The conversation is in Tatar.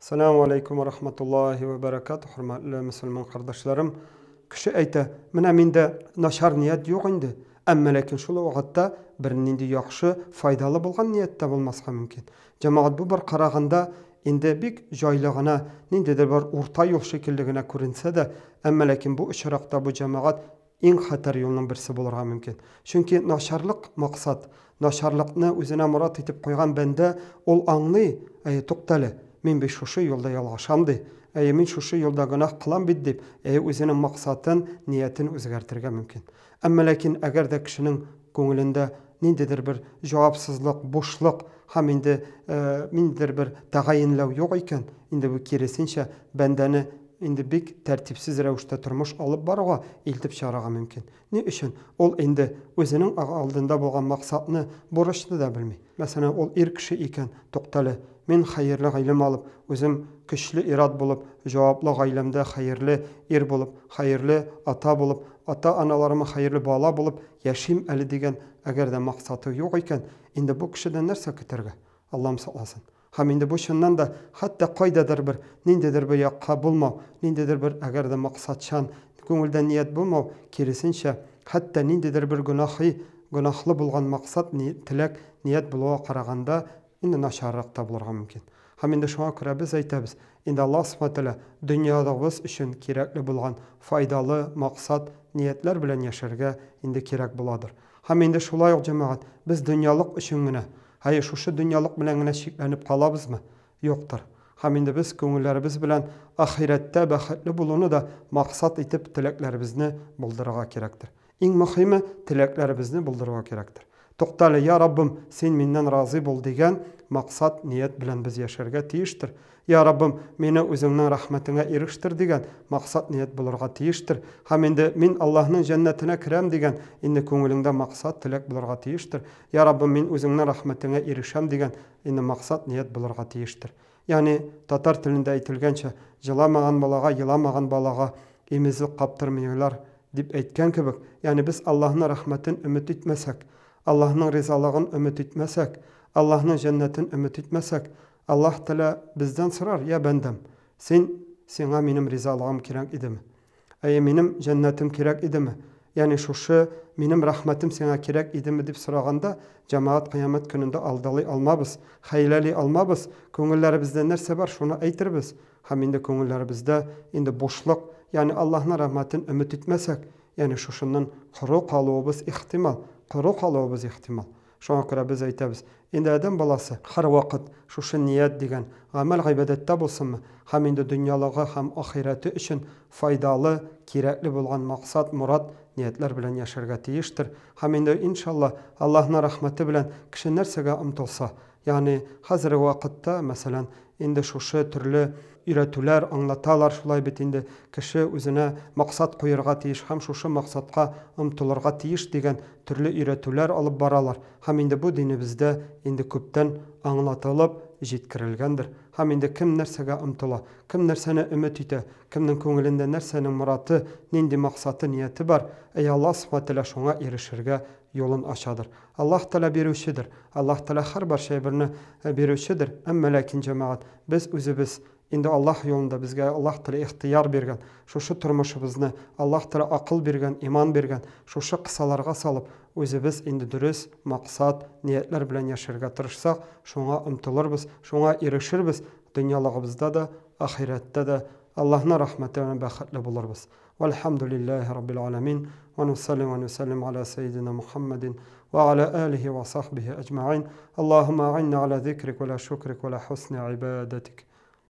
Selamun Aleyküm ve Rahmetullahi ve Berekatuhu. Hürmetli Müslüman kardeşlerim. Kişi ayta, "Mine minde naşar niyet yok indi. Amma lekin şol wagtda bir nindi yaxşı, faydalı bolgan niyetde bolmaska mümkin." Cemaat bu bir qaraganda indi bik joylygina, nindidir bir orta yol şekilligine görünse de, amma lekin bu işrakda bu cemaat en hatar yolunun birisi bolarga mümkin. Çünki naşarlık maksat, naşarlıkны özüne murat etip koygan bende ol anlay, toqtaly. Men be şuşu yolda yalğaşamdy. Men şuşu yolda günah kılam bit dip, özünün maksatın, niyetin özgertirge mümkin. Amma lekin eğer de kişinin koňulinde nindidir bir jogapsızlyk, boşluk, ham indi mindir bir tagayinlaw ýok eken, indi bu keresinçe bendeni indi bik tertipsiz rewişde turmuş alyp barga iltip çaraga mümkin. Ne üçün? Ol indi özünün aldynda bolgan maksatyny boruşdy da bilmi. Mesela ol kişi eken, toqtaly, men hayırlı gaýlem alıp, özüm güçlü irad bolup, jogaply gaýlemde hayırlı er bolup, hayırlı ata bolup, ata-analarıma hayırlı bala bolup ýaşaýym eli degen eger de maksaty ýok eken, indi bu kişiden nerse keterge? Allah'ım saklasın. Ham indi bu şundan da hatta gaýdadyr bir, nindidir bir ýakka bolmaw, nindidir bir eger de maksatçan, göňülde niyet bolmaw, keresinçe hatta nindidir bir günahly bolgan maksat, tilek, niyet boluga qaraganda indi naşarrakda bolarga mümkin. Ham indi şoňa görä biz aýtabys, indi Allah subhanahu wa taala dünýäde biz üçin kerekli bolgan faydaly maksat, niyetler bilen ýaşarga indi kerek boladyr. Ham indi şolay jemaat biz dünýälik üçin gine, haýy şuşy dünýälik bilen gine şeklenip galabysmy? Ýokdur. Ham indi biz köňüllerimiz bilen ahiretde bahatly boluny da maksat etip tileklerimizni buldurga kerekdir. Iň muhimi tileklerimizni buldurga kerekdir. Toqtaly, ya Rabbim sen menden razı bol degen maksat, niyet bilen biz ýaşarga tiýişdir. Ya Rabbim meni özüňniň rahmetine eriştir degen maksat, niyet bolarga tiýişdir. Ham indi men Allah'nyň jannatine kirem degen indi köňülinde maksat, tilek bolarga tiýişdir. Ya Rabbim men özüňniň rahmetine erişem degen indi maksat, niyet bolarga tiýişdir. Yani tatar tilinde aýtylgança, jylamagan balaga, ýylamagan balaga emizi gapdyrmaýarlar dip aýtgan kebek. Yani biz Allah'nyň rahmetin ümit etmesek, Allah'nyň rizalygyny ümit etmesek, Allah'nyň jannatyn ümit etmesek, Allah Teala bizden sorar, ya bendem, seňa menim rizalygym kerek idimi? Menim jannatim kerek idimi? Yani şuşy menim rahmetim seňa kerek idimi dip soraganda, cemaat kıyamet gününde aldaly almabys, haýlali almabys, köňüllerimizde nerse bar şonu aýtyrбыз. Ham indi köňüllerimizde indi boşluk, yani Allah'nyň rahmetin ümit etmesek, yani şuşundan kuru kalybys ihtimal, ihtimal. Şoňa görä biz aýtabys, indi adam balası har wagt şuşy niyet degen amal ibadatda bolsunmy, ham indi dünýäligi ham ahireti üçin faydaly, kerekli bolgan maksat, murat, niyetler bilen ýaşarga tiýişdir. Ham indi inşallah Allah'nyň rahmeti bilen kişi nersege umtulsa, yani hazırki wagtda meselem indi şuşy türlü üretüler, anlatalar şulay bit indi kişi özüne maksat koyarga tiýiş, ham şuşy maksatga umtulurga tiýiş degen türlü üretüler alyp baralar. Ham indi bu dinimizde indi köpden anlatylyp jetkirilgendir. Ham indi kim nersege umtula, kim nerseni ümit ite, kimniň köňülinde nerseniň muraty, nindi maksaty, niyeti bar, Allah subhanahu wa taala şoňa erişirge yolun açadır. Allah Teala berýüşidir. Allah Teala har bir şey birini berýüşidir. Amma lakin cemaat biz özübüz indi Allah yolunda bizge Allah Teala ihtiýar bergen, şuşy turmuşybyzny Allah Teala akyl bergen, iman bergen, şuşy kısalarga salyp özübüz indi dürüst maksat, niyetler bilen ýaşarga tyrşsak, şoňa umtulurбыз, şoňa erişirбиз. Dünýälygybызda da, ahiretde de Allah'ın rahmetine bahatly bolarбыз. Velhamdülillahi Rabbil alamin. Ve nusallim ala seyyidina Muhammedin ve ala alihi ve sahbihi ecma'in. Allahümme a'inna ala zikrik ve la şukrik ve la husni ibadetik.